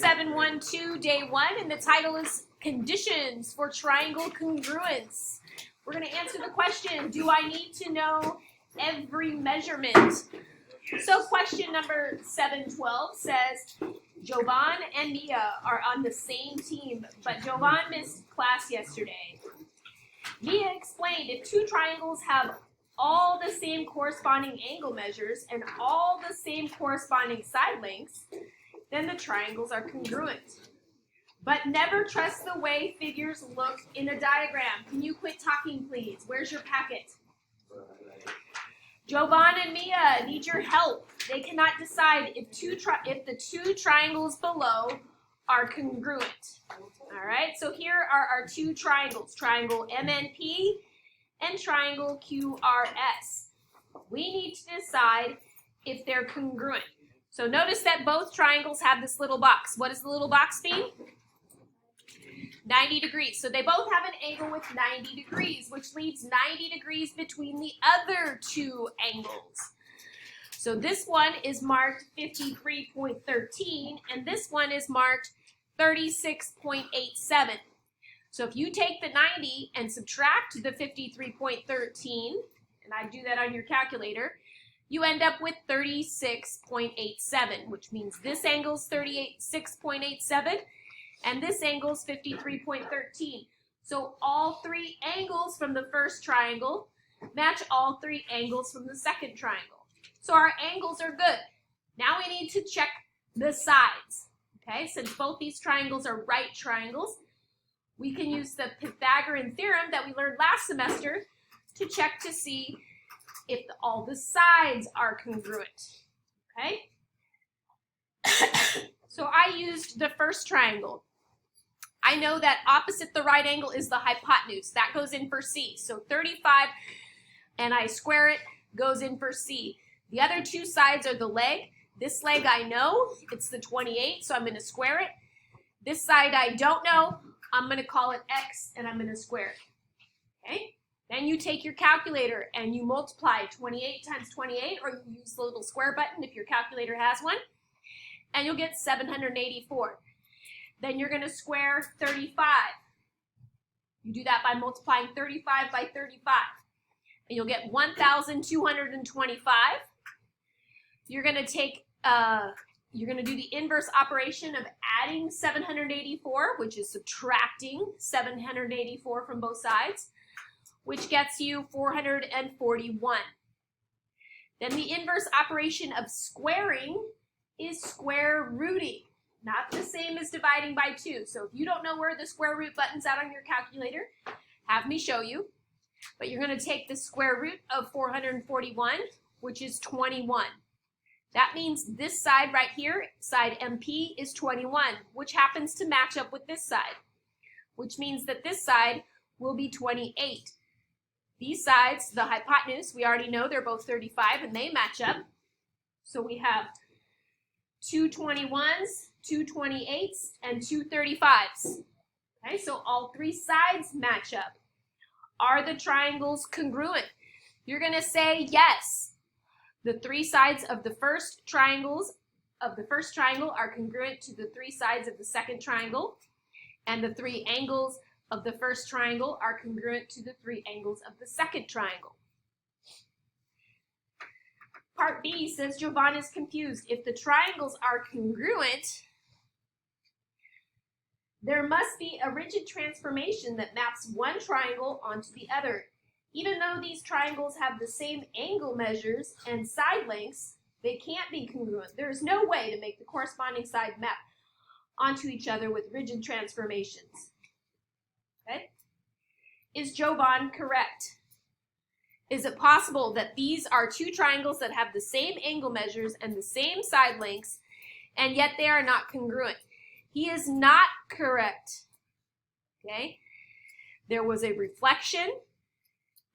712, day 1, and the title is Conditions for Triangle Congruence. We're going to answer the question, do I need to know every measurement? So question number 712 says, Jovan and Mia are on the same team, but Jovan missed class yesterday. Mia explained if two triangles have all the same corresponding angle measures and all the same corresponding side lengths, then the triangles are congruent. But never trust the way figures look in a diagram. Can you quit talking, please? Where's your packet? Jovan and Mia need your help. They cannot decide if the two triangles below are congruent. All right, so here are our two triangles, triangle MNP and triangle QRS. We need to decide if they're congruent. So notice that both triangles have this little box. What does the little box mean? 90 degrees. So they both have an angle with 90 degrees, which leaves 90 degrees between the other two angles. So this one is marked 53.13, and this one is marked 36.87. So if you take the 90 and subtract the 53.13, and I do that on your calculator, you end up with 36.87, which means this angle is 36.87 and this angle is 53.13. So all three angles from the first triangle match all three angles from the second triangle. So our angles are good. Now we need to check the sides. Okay, since both these triangles are right triangles, we can use the Pythagorean Theorem that we learned last semester to check to see if all the sides are congruent, okay? So I used the first triangle. I know that opposite the right angle is the hypotenuse. That goes in for C. So 35, and I square it, goes in for C. The other two sides are the leg. This leg I know, it's the 28, so I'm going to square it. This side I don't know, I'm going to call it X, and I'm going to square it, okay? Then you take your calculator and you multiply 28 times 28, or you use the little square button if your calculator has one, and you'll get 784. Then you're going to square 35. You do that by multiplying 35 by 35, and you'll get 1,225. You're going to take, you're going to do the inverse operation of adding 784, which is subtracting 784 from both sides, which gets you 441. Then the inverse operation of squaring is square rooting, not the same as dividing by 2. So if you don't know where the square root button's at on your calculator, have me show you. But you're going to take the square root of 441, which is 21. That means this side right here, side MP, is 21, which happens to match up with this side, which means that this side will be 28. These sides, the hypotenuse, we already know they're both 35 and they match up. So we have two 21s, two 28s, and two 35s. Okay, so all three sides match up. Are the triangles congruent? You're going to say yes. The three sides of the first triangle are congruent to the three sides of the second triangle, and the three angles of the first triangle are congruent to the three angles of the second triangle. Part B says Jovan is confused. If the triangles are congruent, there must be a rigid transformation that maps one triangle onto the other. Even though these triangles have the same angle measures and side lengths, they can't be congruent. There is no way to make the corresponding side map onto each other with rigid transformations. Okay? Is Jovan correct? Is it possible that these are two triangles that have the same angle measures and the same side lengths, and yet they are not congruent? He is not correct. Okay? There was a reflection,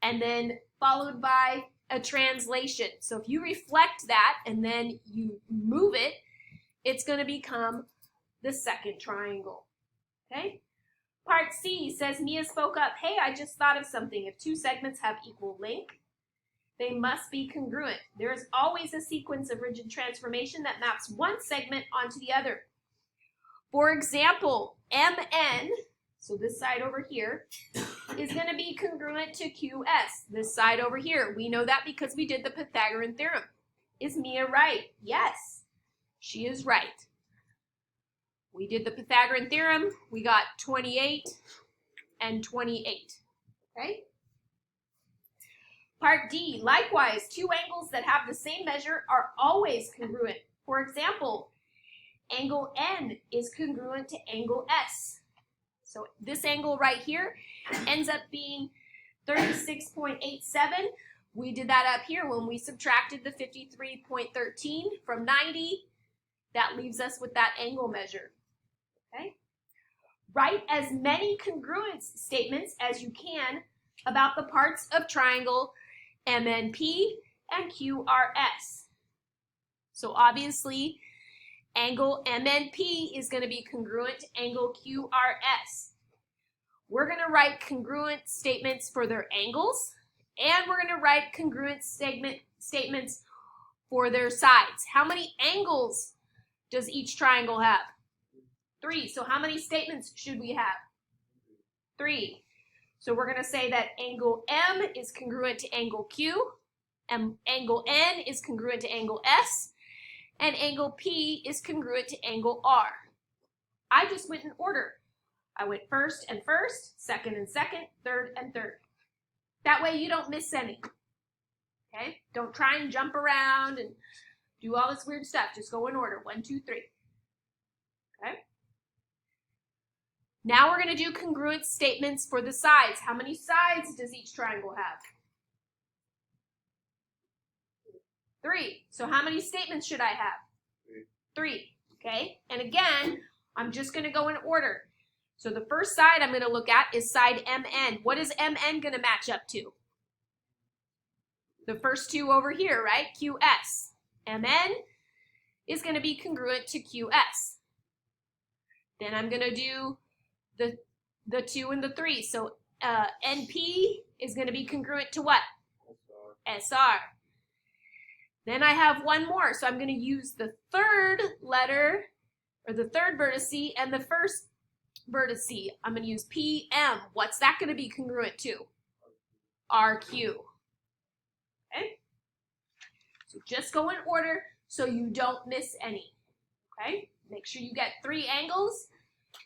and then followed by a translation. So if you reflect that and then you move it, it's going to become the second triangle. Okay? Part C says Mia spoke up. Hey, I just thought of something. If two segments have equal length, they must be congruent. There is always a sequence of rigid transformation that maps one segment onto the other. For example, MN, so this side over here, is going to be congruent to QS, this side over here. We know that because we did the Pythagorean Theorem. Is Mia right? Yes, she is right. We did the Pythagorean Theorem. We got 28 and 28. Okay? Part D, likewise, two angles that have the same measure are always congruent. For example, angle N is congruent to angle S. So this angle right here ends up being 36.87. We did that up here when we subtracted the 53.13 from 90. That leaves us with that angle measure. Okay? Write as many congruence statements as you can about the parts of triangle MNP and QRS. So obviously, angle MNP is going to be congruent to angle QRS. We're going to write congruent statements for their angles, and we're going to write congruent statements for their sides. How many angles does each triangle have? 3. So how many statements should we have? 3. So we're going to say that angle M is congruent to angle Q, and angle N is congruent to angle S, and angle P is congruent to angle R. I just went in order. I went first and first, second and second, third and third. That way you don't miss any. Okay? Don't try and jump around and do all this weird stuff. Just go in order. 1, 2, 3. Okay? Now we're going to do congruent statements for the sides. How many sides does each triangle have? 3. So how many statements should I have? 3. Okay? And again, I'm just going to go in order. So the first side I'm going to look at is side MN. What is MN going to match up to? The first two over here, right? QS. MN is going to be congruent to QS. Then I'm going to do the 2 and the 3. So NP is going to be congruent to what? SR. Then I have one more. So I'm going to use the third letter, or the third vertice, and the first vertice. I'm going to use PM. What's that going to be congruent to? RQ. Okay? So just go in order so you don't miss any. Okay? Make sure you get 3 angles,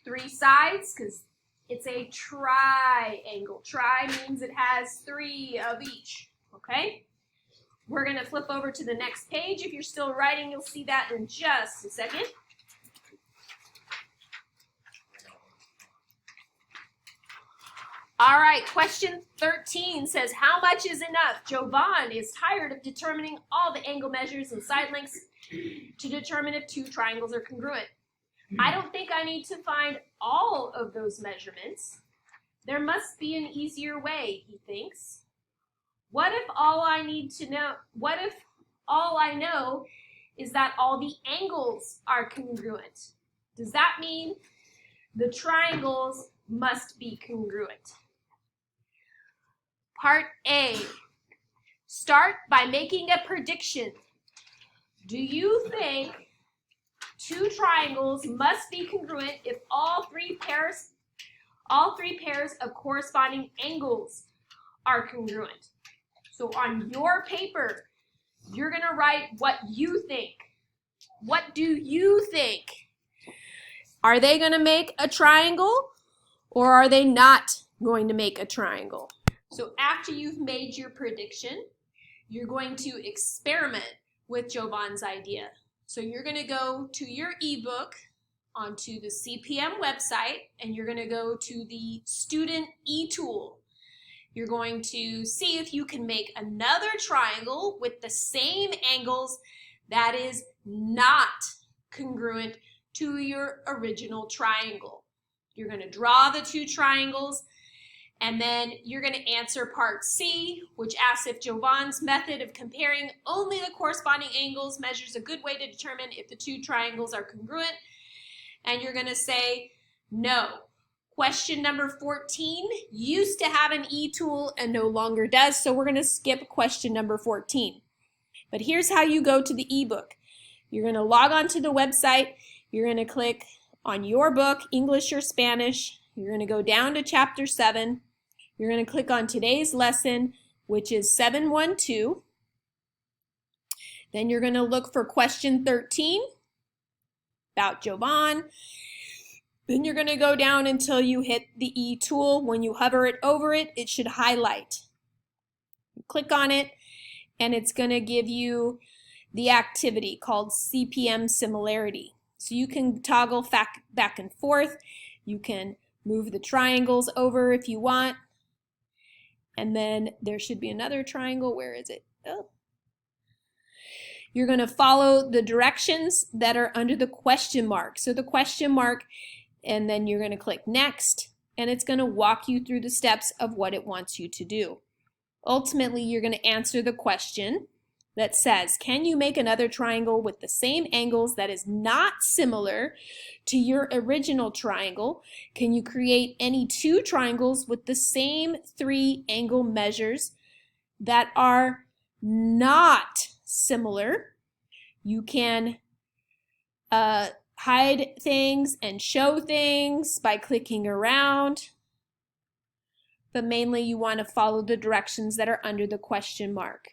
3 sides, because it's a triangle. Tri means it has 3 of each. Okay? We're going to flip over to the next page. If you're still writing, you'll see that in just a second. All right, question 13 says, how much is enough? Jovan is tired of determining all the angle measures and side lengths to determine if 2 triangles are congruent. I don't think I need to find all of those measurements. There must be an easier way, he thinks. What if all I know is that all the angles are congruent? Does that mean the triangles must be congruent? Part A. Start by making a prediction. Do you think 2 triangles must be congruent if all three pairs of corresponding angles are congruent? So on your paper, you're going to write what you think. What do you think? Are they going to make a triangle, or are they not going to make a triangle? So after you've made your prediction, you're going to experiment with Jovan's idea. So you're going to go to your ebook onto the CPM website, and you're going to go to the student e-tool. You're going to see if you can make another triangle with the same angles that is not congruent to your original triangle. You're going to draw the 2 triangles, and then you're going to answer part C, which asks if Jovan's method of comparing only the corresponding angles measures a good way to determine if the 2 triangles are congruent. And you're going to say no. Question number 14 used to have an e-tool and no longer does, so we're going to skip question number 14. But here's how you go to the ebook. You're going to log on to the website. You're going to click on your book, English or Spanish, you're going to go down to Chapter 7. You're going to click on today's lesson, which is 712. Then you're going to look for question 13 about Jovan. Then you're going to go down until you hit the E tool. When you hover it over it, it should highlight. Click on it, and it's going to give you the activity called Cpm Similarity. So you can toggle back and forth. You can move the triangles over if you want. And then there should be another triangle. Where is it? Oh. You're going to follow the directions that are under the question mark. So the question mark, and then you're going to click next, and it's going to walk you through the steps of what it wants you to do. Ultimately, you're going to answer the question that says, can you make another triangle with the same angles that is not similar to your original triangle? Can you create any two triangles with the same 3 angle measures that are not similar? You can hide things and show things by clicking around, but mainly you want to follow the directions that are under the question mark.